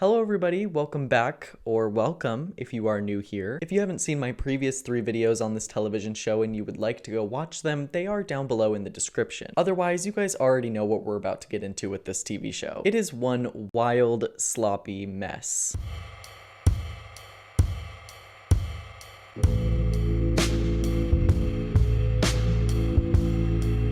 Hello everybody, welcome back, or welcome if you are new here. If you haven't seen my previous 3 videos on this television show and you would like to go watch them, they are down below in the description. Otherwise, you guys already know what we're about to get into with this TV show. It is one wild, sloppy mess.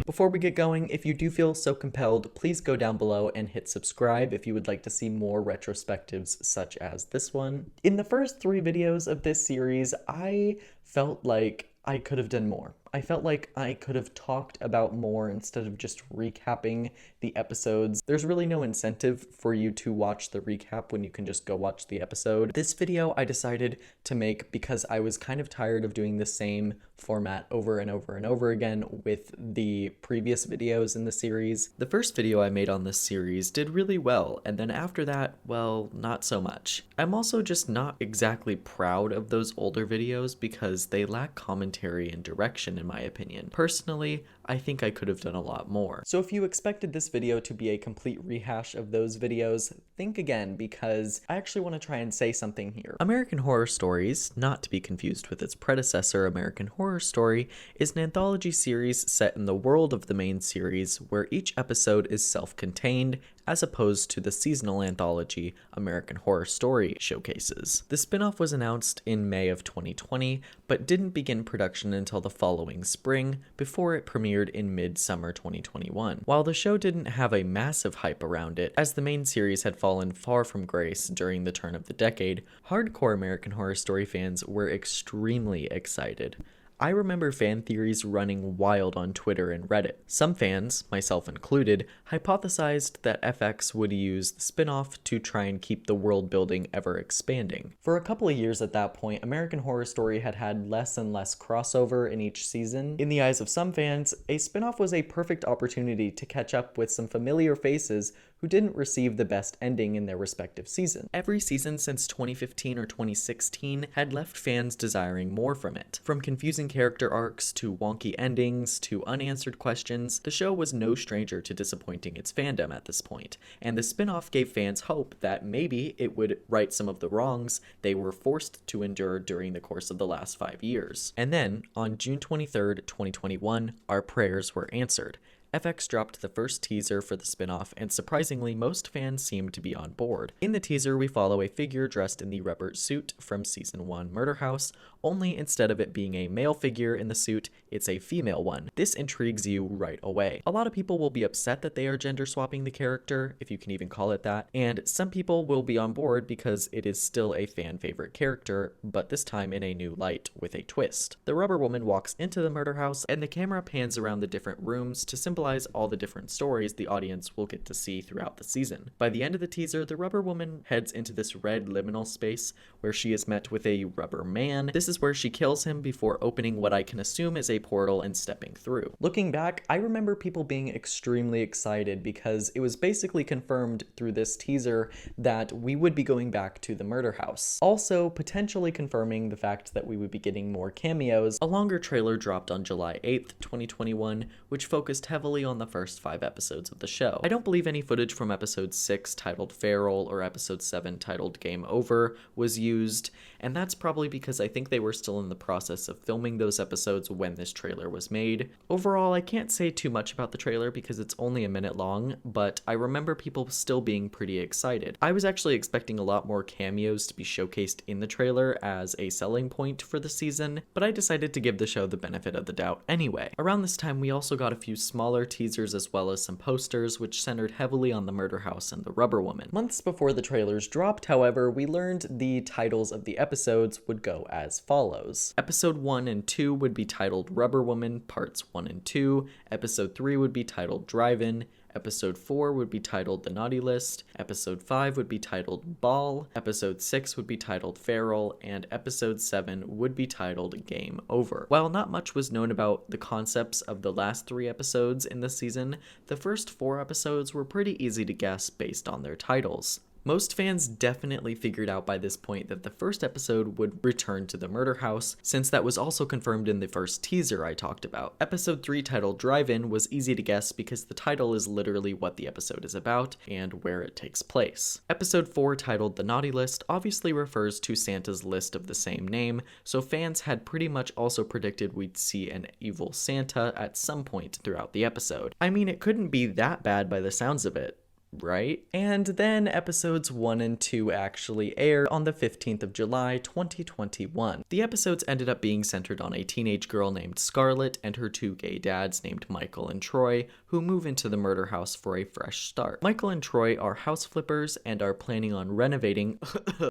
Before we get going, if you do feel so compelled, please go down below and hit subscribe if you would like to see more retrospectives such as this one. In the first 3 videos of this series, I felt like I could have done more. I felt like I could have talked about more instead of just recapping the episodes. There's really no incentive for you to watch the recap when you can just go watch the episode. This video I decided to make because I was kind of tired of doing the same format over and over and over again with the previous videos in the series. The first video I made on this series did really well, and then after that, well, not so much. I'm also just not exactly proud of those older videos because they lack commentary and direction in my opinion. Personally, I think I could have done a lot more. So if you expected this video to be a complete rehash of those videos, think again because I actually want to try and say something here. American Horror Stories, not to be confused with its predecessor American Horror Story, is an anthology series set in the world of the main series where each episode is self-contained as opposed to the seasonal anthology American Horror Story showcases. The spin-off was announced in May of 2020, but didn't begin production until the following spring before it premiered in mid-summer 2021. While the show didn't have a massive hype around it, as the main series had fallen far from grace during the turn of the decade, hardcore American Horror Story fans were extremely excited. I remember fan theories running wild on Twitter and Reddit. Some fans, myself included, hypothesized that FX would use the spin-off to try and keep the world building ever expanding. For a couple of years at that point, American Horror Story had had less and less crossover in each season. In the eyes of some fans, a spin-off was a perfect opportunity to catch up with some familiar faces who didn't receive the best ending in their respective season. Every season since 2015 or 2016 had left fans desiring more from it. From confusing character arcs to wonky endings to unanswered questions, the show was no stranger to disappointing its fandom at this point, and the spin-off gave fans hope that maybe it would right some of the wrongs they were forced to endure during the course of the last 5 years. And then, on June 23rd, 2021, our prayers were answered. FX dropped the first teaser for the spin-off, and surprisingly, most fans seemed to be on board. In the teaser, we follow a figure dressed in the rubber suit from Season 1 Murder House, only instead of it being a male figure in the suit, it's a female one. This intrigues you right away. A lot of people will be upset that they are gender swapping the character, if you can even call it that, and some people will be on board because it is still a fan favorite character, but this time in a new light with a twist. The rubber woman walks into the murder house, and the camera pans around the different rooms to symbolize all the different stories the audience will get to see throughout the season. By the end of the teaser, the rubber woman heads into this red liminal space where she is met with a rubber man. This is where she kills him before opening what I can assume is a portal and stepping through. Looking back, I remember people being extremely excited because it was basically confirmed through this teaser that we would be going back to the murder house. Also, potentially confirming the fact that we would be getting more cameos. A longer trailer dropped on July 8th, 2021, which focused heavily on the first 5 episodes of the show. I don't believe any footage from episode 6 titled Feral or episode 7 titled Game Over was used, and that's probably because I think they were still in the process of filming those episodes when this trailer was made. Overall, I can't say too much about the trailer because it's only a minute long, but I remember people still being pretty excited. I was actually expecting a lot more cameos to be showcased in the trailer as a selling point for the season, but I decided to give the show the benefit of the doubt anyway. Around this time, we also got a few smaller teasers as well as some posters which centered heavily on the murder house and the rubber woman. Months before the trailers dropped, however, we learned the titles of the episodes would go as follows. Episode 1 and 2 would be titled Rubber Woman Parts 1 and 2, Episode 3 would be titled Drive-In, Episode 4 would be titled The Naughty List, Episode 5 would be titled Ball, Episode 6 would be titled Feral, and Episode 7 would be titled Game Over. While not much was known about the concepts of the last 3 episodes in the season, the first 4 episodes were pretty easy to guess based on their titles. Most fans definitely figured out by this point that the first episode would return to the murder house, since that was also confirmed in the first teaser I talked about. Episode 3, titled Drive-In, was easy to guess because the title is literally what the episode is about and where it takes place. Episode 4, titled The Naughty List, obviously refers to Santa's list of the same name, so fans had pretty much also predicted we'd see an evil Santa at some point throughout the episode. I mean, it couldn't be that bad by the sounds of it, right? And then episodes 1 and 2 actually aired on the 15th of July, 2021. The episodes ended up being centered on a teenage girl named Scarlett and her 2 gay dads named Michael and Troy, who move into the murder house for a fresh start. Michael and Troy are house flippers and are planning on renovating,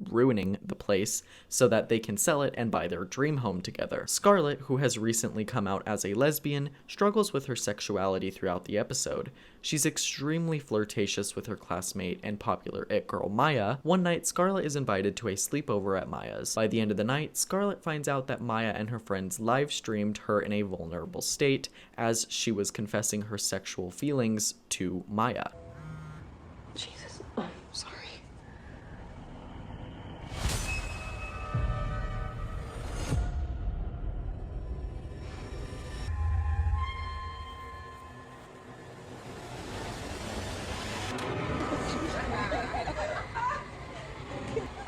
ruining the place so that they can sell it and buy their dream home together. Scarlett, who has recently come out as a lesbian, struggles with her sexuality throughout the episode. She's extremely flirtatious with her classmate and popular it girl Maya. One night, Scarlett is invited to a sleepover at Maya's. By the end of the night, Scarlett finds out that Maya and her friends live streamed her in a vulnerable state as she was confessing her sexual feelings to Maya. Jesus, I'm sorry.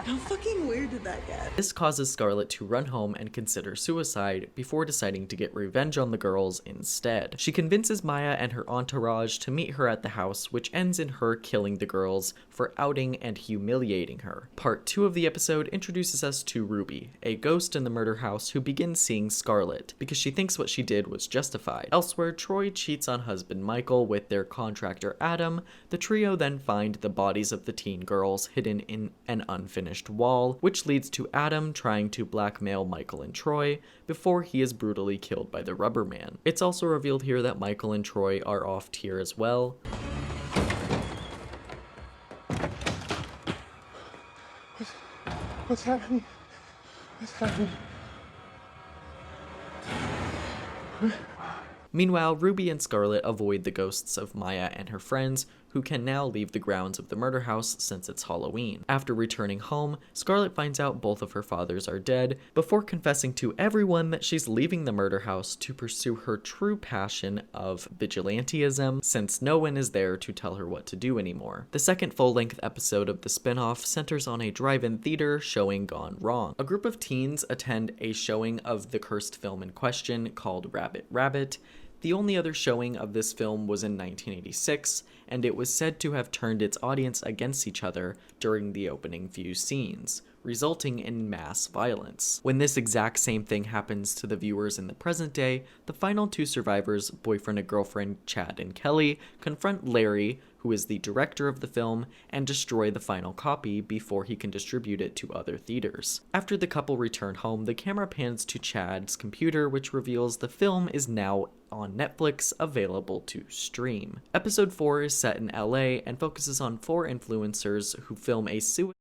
How fucking weird did that get? This causes Scarlett to run home and consider suicide before deciding to get revenge on the girls instead. She convinces Maya and her entourage to meet her at the house, which ends in her killing the girls for outing and humiliating her. Part 2 of the episode introduces us to Ruby, a ghost in the murder house who begins seeing Scarlett because she thinks what she did was justified. Elsewhere, Troy cheats on husband Michael with their contractor Adam. The trio then find the bodies of the teen girls hidden in an unfinished wall, which leads to Adam trying to blackmail Michael and Troy before he is brutally killed by the rubber man. It's also revealed here that Michael and Troy are off tier as well. What's happening? What's happening? Meanwhile, Ruby and Scarlett avoid the ghosts of Maya and her friends, who can now leave the grounds of the murder house since it's Halloween. After returning home, Scarlett finds out both of her fathers are dead, before confessing to everyone that she's leaving the murder house to pursue her true passion of vigilantism, since no one is there to tell her what to do anymore. The second full-length episode of the spin-off centers on a drive-in theater showing gone wrong. A group of teens attend a showing of the cursed film in question called Rabbit Rabbit. The only other showing of this film was in 1986, and it was said to have turned its audience against each other during the opening few scenes, resulting in mass violence. When this exact same thing happens to the viewers in the present day, the final 2 survivors, boyfriend and girlfriend Chad and Kelly, confront Larry, who is the director of the film, and destroy the final copy before he can distribute it to other theaters. After the couple return home, the camera pans to Chad's computer, which reveals the film is now on Netflix, available to stream. Episode 4 is set in LA and focuses on 4 influencers who film a suicide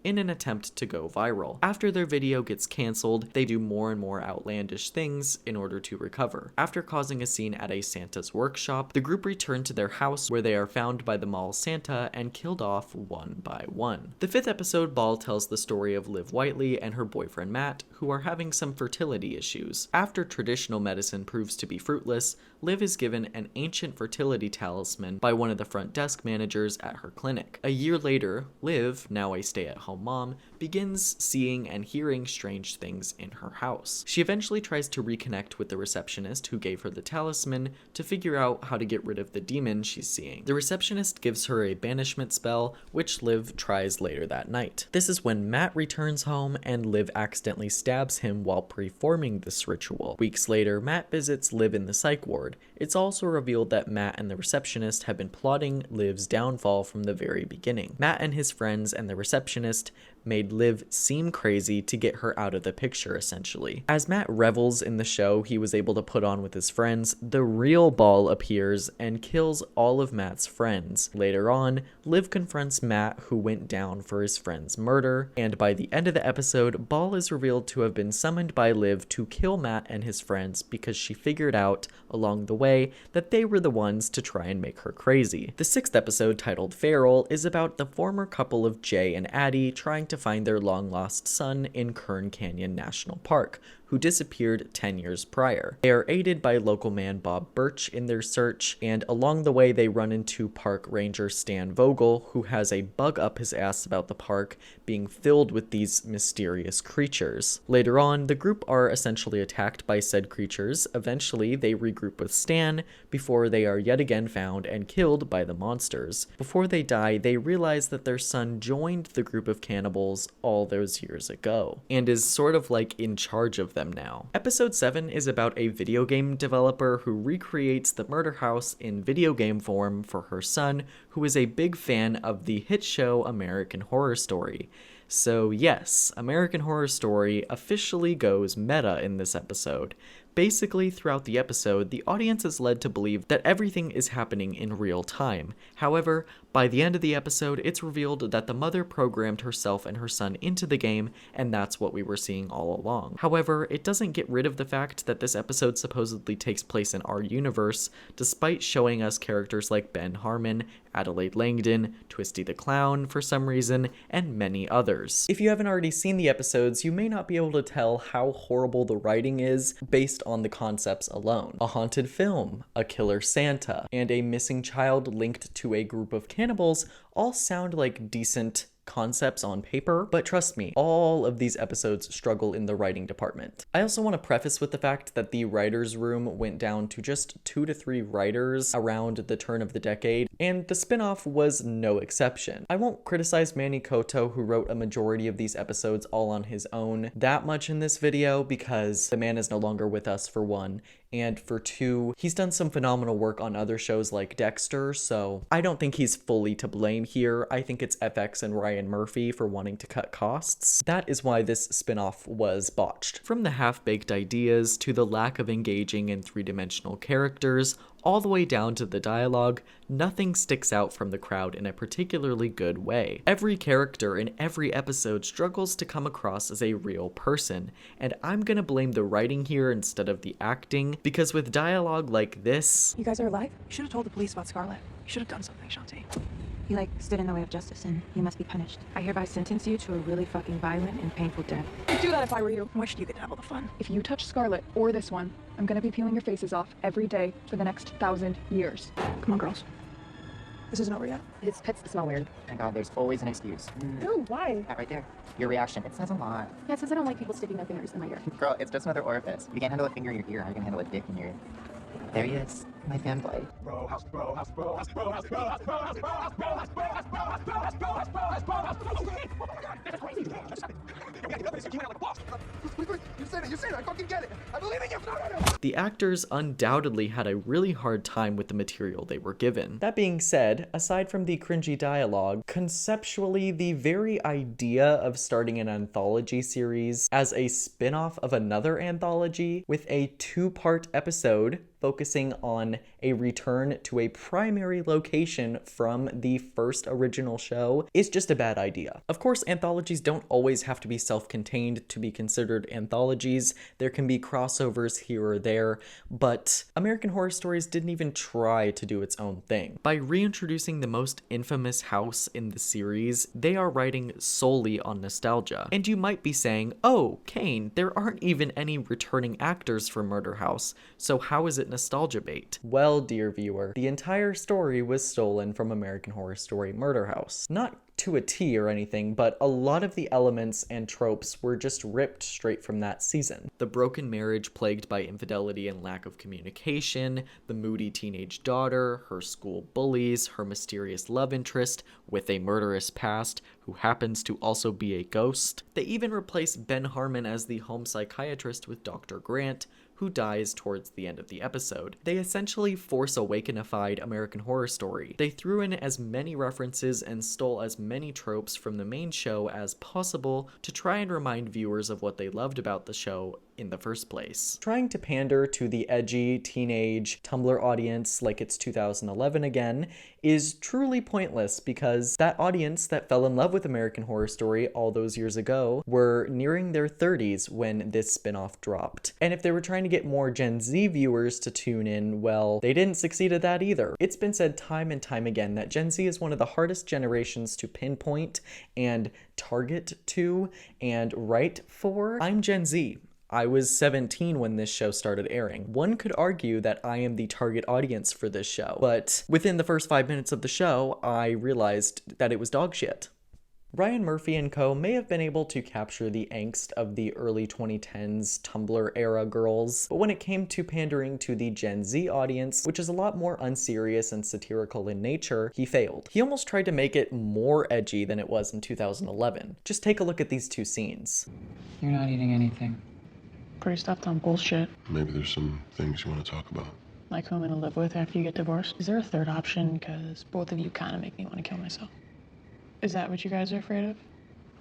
in an attempt to go viral. After their video gets cancelled, they do more and more outlandish things in order to recover. After causing a scene at a Santa's workshop, the group return to their house where they are found by the mall Santa and killed off one by one. The 5th episode, Ball, tells the story of Liv Whiteley and her boyfriend Matt, who are having some fertility issues. After traditional medicine proves to be fruitless, Liv is given an ancient fertility talisman by one of the front desk managers at her clinic. A year later, Liv, now a stay-at-home mom, begins seeing and hearing strange things in her house. She eventually tries to reconnect with the receptionist who gave her the talisman to figure out how to get rid of the demon she's seeing. The receptionist gives her a banishment spell, which Liv tries later that night. This is when Matt returns home and Liv accidentally stabs him while performing this ritual. Weeks later, Matt visits Liv in the psych ward. It's also revealed that Matt and the receptionist have been plotting Liv's downfall from the very beginning. Matt and his friends and the receptionist receptionist made Liv seem crazy to get her out of the picture, essentially. As Matt revels in the show he was able to put on with his friends, the real Ball appears and kills all of Matt's friends. Later on, Liv confronts Matt, who went down for his friend's murder, and by the end of the episode, Ball is revealed to have been summoned by Liv to kill Matt and his friends because she figured out along the way that they were the ones to try and make her crazy. The 6th episode, titled Feral, is about the former couple of Jay and Addie trying to find their long-lost son in Kern Canyon National Park, who disappeared 10 years prior. They are aided by local man Bob Birch in their search, and along the way they run into park ranger Stan Vogel, who has a bug up his ass about the park being filled with these mysterious creatures. Later on, the group are essentially attacked by said creatures. Eventually, they regroup with Stan before they are yet again found and killed by the monsters. Before they die, they realize that their son joined the group of cannibals all those years ago, and is sort of like in charge of them now. Episode 7 is about a video game developer who recreates the murder house in video game form for her son, who is a big fan of the hit show American Horror Story. So yes, American Horror Story officially goes meta in this episode. Basically, throughout the episode, the audience is led to believe that everything is happening in real time. However, by the end of the episode, it's revealed that the mother programmed herself and her son into the game, and that's what we were seeing all along. However, it doesn't get rid of the fact that this episode supposedly takes place in our universe, despite showing us characters like Ben Harmon, Adelaide Langdon, Twisty the Clown for some reason, and many others. If you haven't already seen the episodes, you may not be able to tell how horrible the writing is based on the concepts alone. A haunted film, a killer Santa, and a missing child linked to a group of cannibals all sound like decent concepts on paper, but trust me, all of these episodes struggle in the writing department. I also want to preface with the fact that the writer's room went down to just 2 to 3 writers around the turn of the decade, and the spin-off was no exception. I won't criticize Manny Koto, who wrote a majority of these episodes all on his own, that much in this video, because the man is no longer with us, for one, and for 2, he's done some phenomenal work on other shows like Dexter, so I don't think he's fully to blame here. I think it's FX and Ryan Murphy for wanting to cut costs. That is why this spin-off was botched. From the half-baked ideas to the lack of engaging and 3-dimensional characters, all the way down to the dialogue, nothing sticks out from the crowd in a particularly good way. Every character in every episode struggles to come across as a real person, and I'm gonna blame the writing here instead of the acting, because with dialogue like this... You guys are alive? You should have told the police about Scarlett. You should have done something, Shanti. You, stood in the way of justice, and you must be punished. I hereby sentence you to a really fucking violent and painful death. I'd do that if I were you. Why should you get to have all the fun? If you touch Scarlett or this one, I'm gonna be peeling your faces off every day for the next 1,000 years. Come on, girls. This isn't over yet. His pets smell weird. Thank God, there's always an excuse. Ooh, why? That right there. Your reaction, it says a lot. Yeah, it says I don't like people sticking their fingers in my ear. Girl, it's just another orifice. If you can't handle a finger in your ear, how are you gonna handle a dick in your ear? There he is, my fanboy. You said it, I fucking get it. I believe in you. The actors undoubtedly had a really hard time with the material they were given. That being said, aside from the cringy dialogue, conceptually, the very idea of starting an anthology series as a spin-off of another anthology with a 2-part episode focusing on a return to a primary location from the first original show is just a bad idea. Of course, anthologies don't always have to be self-contained to be considered anthologies. There can be crossovers here or there, but American Horror Stories didn't even try to do its own thing. By reintroducing the most infamous house in the series, they are writing solely on nostalgia. And you might be saying, oh, Kane, there aren't even any returning actors for Murder House, so how is it nostalgia bait? Well, dear viewer, the entire story was stolen from American Horror Story Murder House. Not to a T or anything, but a lot of the elements and tropes were just ripped straight from that season. The broken marriage plagued by infidelity and lack of communication, the moody teenage daughter, her school bullies, her mysterious love interest with a murderous past who happens to also be a ghost. They even replaced Ben Harmon as the home psychiatrist with Dr. Grant, who dies towards the end of the episode. They essentially Force Awakenified American Horror Story. They threw in as many references and stole as many tropes from the main show as possible to try and remind viewers of what they loved about the show in the first place. Trying to pander to the edgy teenage Tumblr audience like it's 2011 again is truly pointless, because that audience that fell in love with American Horror Story all those years ago were nearing their 30s when this spin-off dropped. And if they were trying to get more Gen Z viewers to tune in, well, they didn't succeed at that either. It's been said time and time again that Gen Z is one of the hardest generations to pinpoint and target to and write for. I'm Gen Z. I was 17 when this show started airing. One could argue that I am the target audience for this show, but within the first 5 minutes of the show, I realized that it was dog shit. Ryan Murphy and co. may have been able to capture the angst of the early 2010s Tumblr era girls, but when it came to pandering to the Gen Z audience, which is a lot more unserious and satirical in nature, he failed. He almost tried to make it more edgy than it was in 2011. Just take a look at these two scenes. You're not eating anything. Pretty stuffed on bullshit. Maybe there's some things you want to talk about. Like who I'm gonna live with after you get divorced. Is there a third option? Because both of you kind of make me want to kill myself. Is that what you guys are afraid of?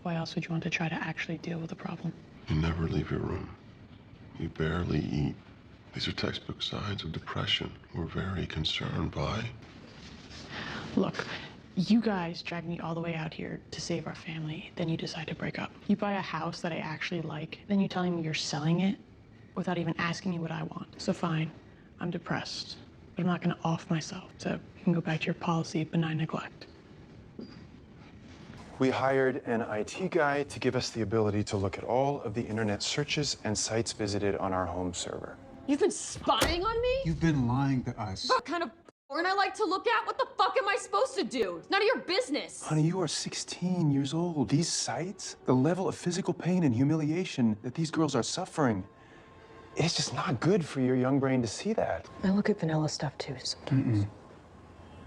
Why else would you want to try to actually deal with the problem? You never leave your room. You barely eat. These are textbook signs of depression. We're very concerned by. Look, you guys dragged me all the way out here to save our family, then you decide to break up. You buy a house that I actually like, then you're telling me you're selling it without even asking me what I want. So fine, I'm depressed, but I'm not gonna off myself, so you can go back to your policy of benign neglect. We hired an IT guy to give us the ability to look at all of the internet searches and sites visited on our home server. You've been spying on me? You've been lying to us. What kind of porn I like to look at? What the fuck am I supposed to do? It's none of your business. Honey, you are 16 years old. These sites, the level of physical pain and humiliation that these girls are suffering, it's just not good for your young brain to see that. I look at vanilla stuff too sometimes.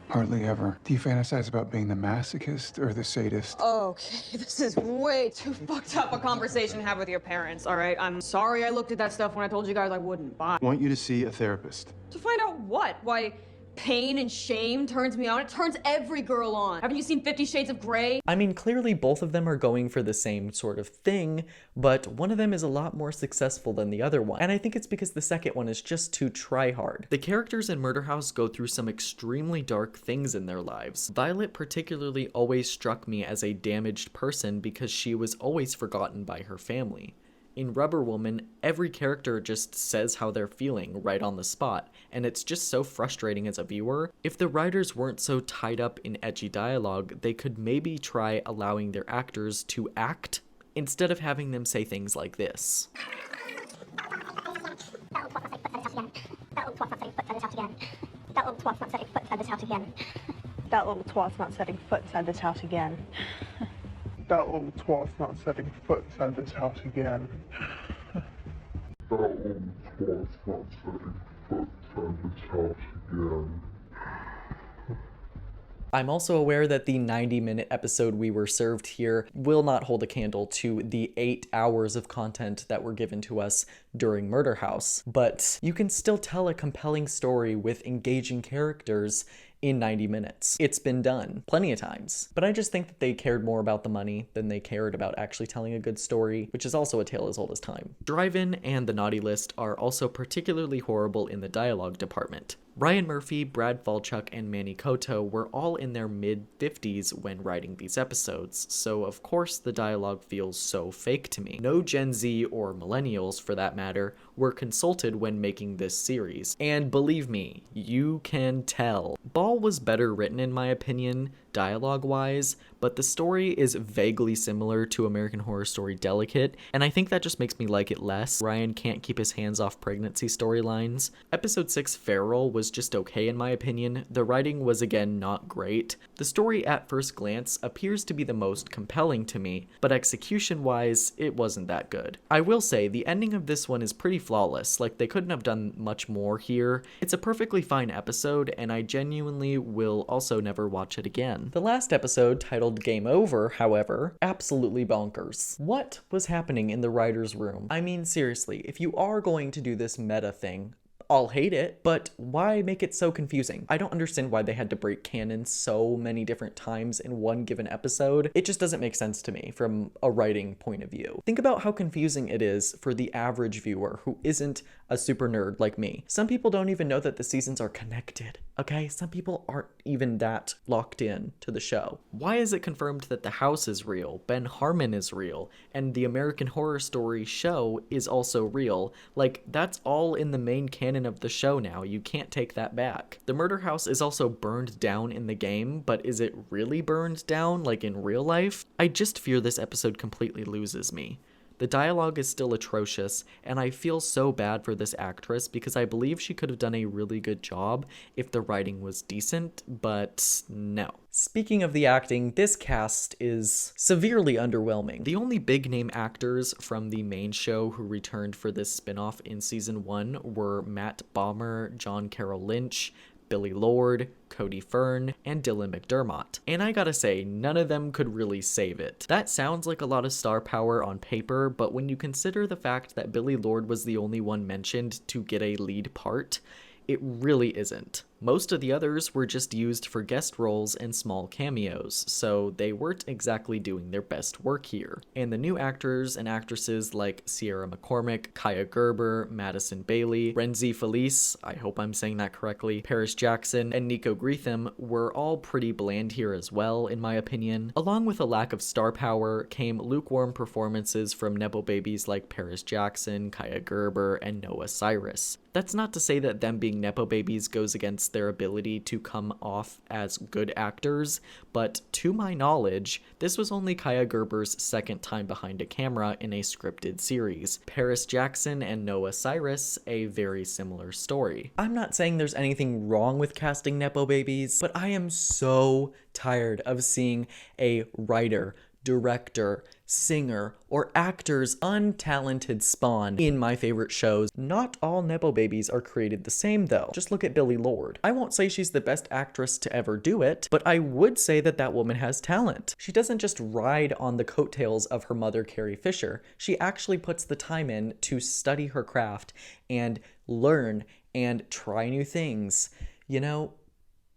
Hardly ever. Do you fantasize about being the masochist or the sadist? Okay, this is way too fucked up a conversation to have with your parents, all right? I'm sorry I looked at that stuff when I told you guys I wouldn't. Bye. I want you to see a therapist. To find out what? Why pain and shame turns me on? It turns every girl on. Haven't you seen 50 Shades of Grey? I mean, clearly both of them are going for the same sort of thing, but one of them is a lot more successful than the other one. And I think it's because the second one is just too try-hard. The characters in Murder House go through some extremely dark things in their lives. Violet particularly always struck me as a damaged person because she was always forgotten by her family. In Rubber Woman, every character just says how they're feeling right on the spot, and it's just so frustrating as a viewer. If the writers weren't so tied up in edgy dialogue, they could maybe try allowing their actors to act instead of having them say things like this. That little twat's not setting foot inside this house again. That little twat's not setting foot inside this house again. That little twat's not setting foot inside this house again. That little twat's not setting foot inside this house again. I'm also aware that the 90-minute episode we were served here will not hold a candle to the 8 hours of content that were given to us during Murder House, but you can still tell a compelling story with engaging characters in 90 minutes. It's been done plenty of times, but I just think that they cared more about the money than they cared about actually telling a good story, which is also a tale as old as time. Drive-In and The Naughty List are also particularly horrible in the dialogue department. Ryan Murphy, Brad Falchuk, and Manny Coto were all in their mid-50s when writing these episodes, so of course the dialogue feels so fake to me. No Gen Z or millennials, for that matter, were consulted when making this series, and believe me, you can tell. Ball was better written in my opinion, dialogue-wise, but the story is vaguely similar to American Horror Story Delicate, and I think that just makes me like it less. Ryan can't keep his hands off pregnancy storylines. Episode 6 Feral was just okay in my opinion. The writing was again not great. The story at first glance appears to be the most compelling to me, but execution-wise, it wasn't that good. I will say, the ending of this one is pretty flawless, like they couldn't have done much more here. It's a perfectly fine episode, and I genuinely will also never watch it again. one. The last episode, titled Game Over, however, absolutely bonkers. What was happening in the writer's room? I mean, seriously, if you are going to do this meta thing, I'll hate it, but why make it so confusing? I don't understand why they had to break canon so many different times in one given episode. It just doesn't make sense to me from a writing point of view. Think about how confusing it is for the average viewer who isn't a super nerd like me. Some people don't even know that the seasons are connected, okay? Some people aren't even that locked in to the show. Why is it confirmed that the house is real, Ben Harmon is real, and the American Horror Story show is also real? Like, that's all in the main canon of the show now. You can't take that back. The murder house is also burned down in the game, but is it really burned down like in real life? I just fear this episode completely loses me. The dialogue is still atrocious, and I feel so bad for this actress because I believe she could have done a really good job if the writing was decent, but no. Speaking of the acting, this cast is severely underwhelming. The only big name actors from the main show who returned for this spin-off in season 1 were Matt Bomer, John Carroll Lynch, Billy Lord, Cody Fern, and Dylan McDermott. And I gotta say, none of them could really save it. That sounds like a lot of star power on paper, but when you consider the fact that Billy Lord was the only one mentioned to get a lead part, it really isn't. Most of the others were just used for guest roles and small cameos, so they weren't exactly doing their best work here. And the new actors and actresses like Sierra McCormick, Kaya Gerber, Madison Bailey, Renzi Felice, I hope I'm saying that correctly, Paris Jackson, and Nico Greetham were all pretty bland here as well, in my opinion. Along with a lack of star power came lukewarm performances from Nepo babies like Paris Jackson, Kaya Gerber, and Noah Cyrus. That's not to say that them being Nepo babies goes against their ability to come off as good actors, but to my knowledge, this was only Kaya Gerber's second time behind a camera in a scripted series. Paris Jackson and Noah Cyrus, a very similar story. I'm not saying there's anything wrong with casting Nepo babies, but I am so tired of seeing a writer, director, singer, or actor's untalented spawn in my favorite shows. Not all Nepo babies are created the same though. Just look at Billy Lord. I won't say she's the best actress to ever do it, but I would say that that woman has talent. She doesn't just ride on the coattails of her mother, Carrie Fisher. She actually puts the time in to study her craft and learn and try new things. You know,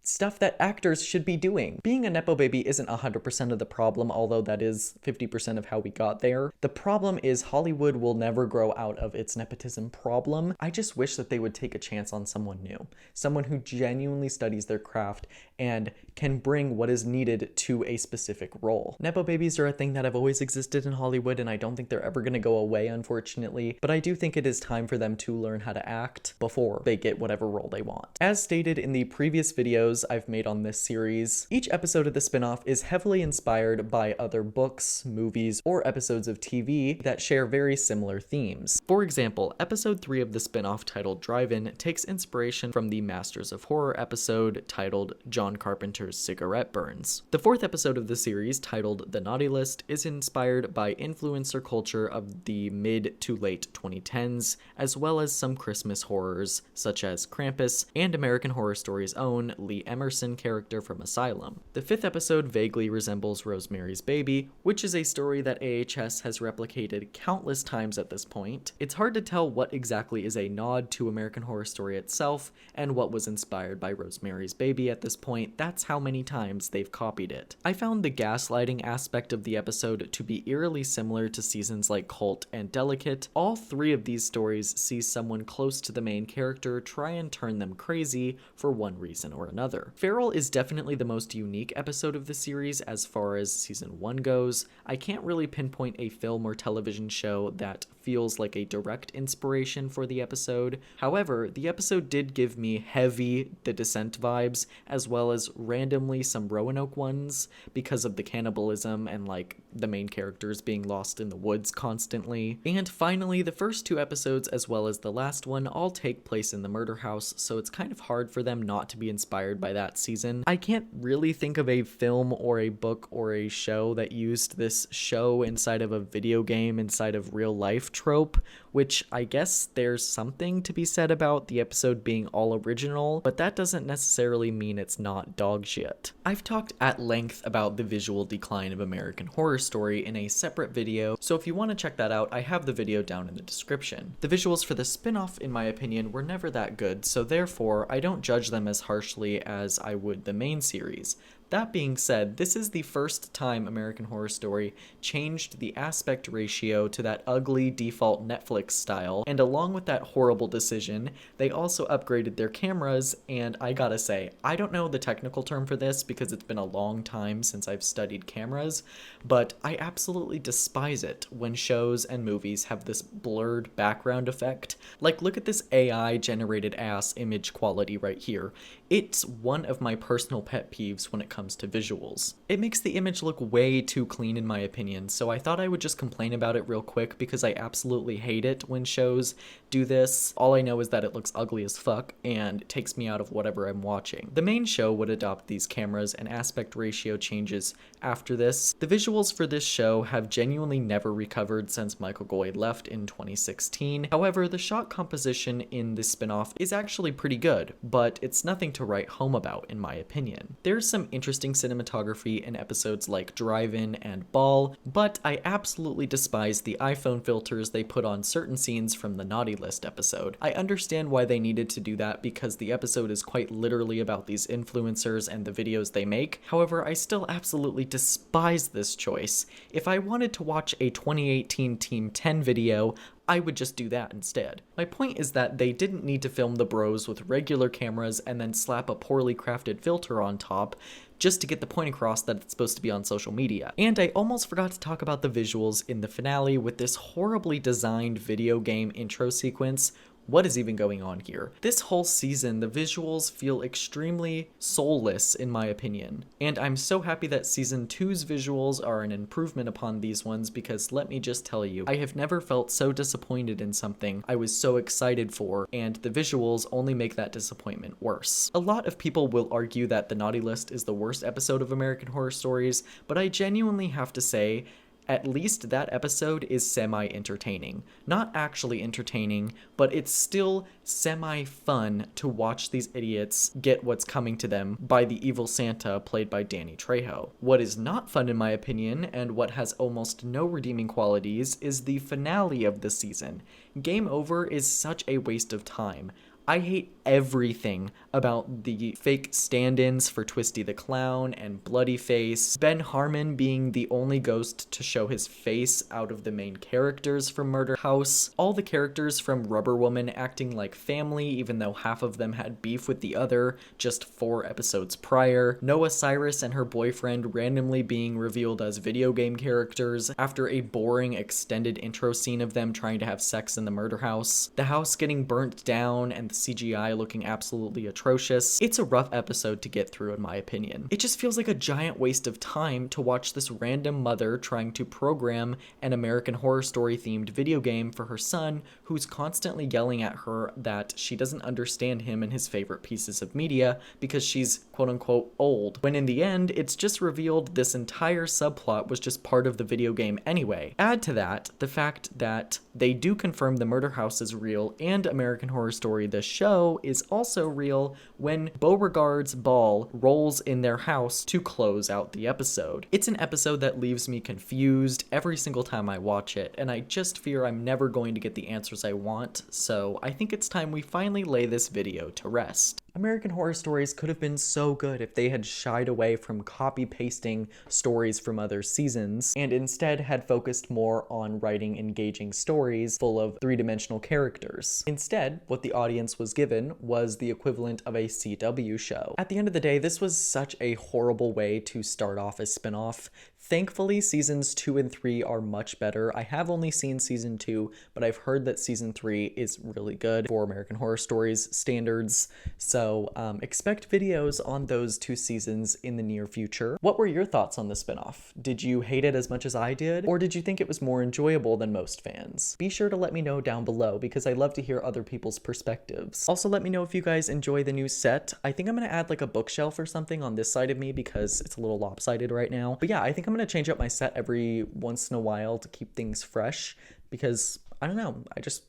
stuff that actors should be doing. Being a Nepo baby isn't 100% of the problem, although that is 50% of how we got there. The problem is Hollywood will never grow out of its nepotism problem. I just wish that they would take a chance on someone new. Someone who genuinely studies their craft and can bring what is needed to a specific role. Nepo babies are a thing that have always existed in Hollywood, and I don't think they're ever going to go away, unfortunately, but I do think it is time for them to learn how to act before they get whatever role they want. As stated in the previous videos I've made on this series, each episode of the spinoff is heavily inspired by other books, movies, or episodes of TV that share very similar themes. For example, episode 3 of the spinoff titled Drive-In takes inspiration from the Masters of Horror episode titled John Carpenter's Cigarette Burns. The 4th episode of the series, titled The Naughty List, is inspired by influencer culture of the mid to late 2010s, as well as some Christmas horrors such as Krampus and American Horror Story's own Lee Emerson character from Asylum. The 5th episode vaguely resembles Rosemary's Baby, which is a story that AHS has replicated countless times at this point. It's hard to tell what exactly is a nod to American Horror Story itself and what was inspired by Rosemary's Baby at this point. That's how many times they've copied it. I found the gaslighting aspect of the episode to be eerily similar to seasons like Cult and Delicate. All 3 of these stories see someone close to the main character try and turn them crazy for one reason or another. Feral is definitely the most unique episode of the series as far as season 1 goes. I can't really pinpoint a film or television show that feels like a direct inspiration for the episode. However, the episode did give me heavy The Descent vibes, as well as randomly some Roanoke ones because of the cannibalism and like the main characters being lost in the woods constantly. And finally, the first 2 episodes as well as the last one all take place in the murder house, so it's kind of hard for them not to be inspired by that season. I can't really think of a film or a book or a show that used this show inside of a video game inside of real life trope which I guess there's something to be said about the episode being all original, but that doesn't necessarily mean it's not dog shit. I've talked at length about the visual decline of American Horror Story in a separate video, so if you want to check that out, I have the video down in the description. The visuals for the spin-off, in my opinion, were never that good, so therefore I don't judge them as harshly as I would the main series. That being said, this is the first time American Horror Story changed the aspect ratio to that ugly default Netflix style, and along with that horrible decision, they also upgraded their cameras, and I gotta say, I don't know the technical term for this because it's been a long time since I've studied cameras, but I absolutely despise it when shows and movies have this blurred background effect. Like, look at this AI-generated ass image quality right here. It's one of my personal pet peeves when it comes to visuals. It makes the image look way too clean in my opinion, so I thought I would just complain about it real quick because I absolutely hate it when shows do this. All I know is that it looks ugly as fuck and it takes me out of whatever I'm watching. The main show would adopt these cameras and aspect ratio changes after this. The visuals for this show have genuinely never recovered since Michael Goy left in 2016. However, the shot composition in this spinoff is actually pretty good, but it's nothing to write home about in my opinion. There's some interesting cinematography in episodes like Drive-In and Ball, but I absolutely despise the iPhone filters they put on certain scenes from the Naughty List episode. I understand why they needed to do that because the episode is quite literally about these influencers and the videos they make. However, I still absolutely despise this choice. If I wanted to watch a 2018 Team 10 video, I would just do that instead. My point is that they didn't need to film the bros with regular cameras and then slap a poorly crafted filter on top just to get the point across that it's supposed to be on social media. And I almost forgot to talk about the visuals in the finale with this horribly designed video game intro sequence. What is even going on here? This whole season, the visuals feel extremely soulless in my opinion. And I'm so happy that season 2's visuals are an improvement upon these ones because let me just tell you, I have never felt so disappointed in something I was so excited for, and the visuals only make that disappointment worse. A lot of people will argue that The Naughty List is the worst episode of American Horror Stories, but I genuinely have to say, at least that episode is semi-entertaining. Not actually entertaining, but it's still semi-fun to watch these idiots get what's coming to them by the evil Santa played by Danny Trejo. What is not fun in my opinion, and what has almost no redeeming qualities, is the finale of the season. Game Over is such a waste of time. I hate everything about the fake stand-ins for Twisty the Clown and Bloody Face, Ben Harmon being the only ghost to show his face out of the main characters from Murder House, all the characters from Rubber Woman acting like family even though half of them had beef with the other just 4 episodes prior, Noah Cyrus and her boyfriend randomly being revealed as video game characters after a boring extended intro scene of them trying to have sex in the murder house, the house getting burnt down and the CGI looking absolutely atrocious. It's a rough episode to get through in my opinion. It just feels like a giant waste of time to watch this random mother trying to program an American Horror Story themed video game for her son who's constantly yelling at her that she doesn't understand him and his favorite pieces of media because she's quote unquote old, when in the end it's just revealed this entire subplot was just part of the video game anyway. Add to that the fact that they do confirm the murder house is real and American Horror Story the show is also real when Beauregard's ball rolls in their house to close out the episode. It's an episode that leaves me confused every single time I watch it, and I just fear I'm never going to get the answers I want, so I think it's time we finally lay this video to rest. American Horror Stories could have been so good if they had shied away from copy-pasting stories from other seasons and instead had focused more on writing engaging stories full of three-dimensional characters. Instead, what the audience was given was the equivalent of a CW show. At the end of the day, this was such a horrible way to start off a spinoff. Thankfully, seasons 2 and 3 are much better. I have only seen season 2, but I've heard that season 3 is really good for American Horror Stories standards, so expect videos on those 2 seasons in the near future. What were your thoughts on the spinoff? Did you hate it as much as I did, or did you think it was more enjoyable than most fans? Be sure to let me know down below because I love to hear other people's perspectives. Also, let me know if you guys enjoy the new set. I think I'm gonna add like a bookshelf or something on this side of me because it's a little lopsided right now. But yeah, I think I'm gonna change up my set every once in a while to keep things fresh because I don't know,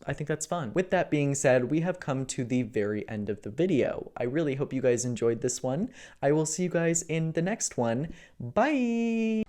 I think that's fun. With that being said, we have come to the very end of the video. I really hope you guys enjoyed this one. I will see you guys in the next one. Bye!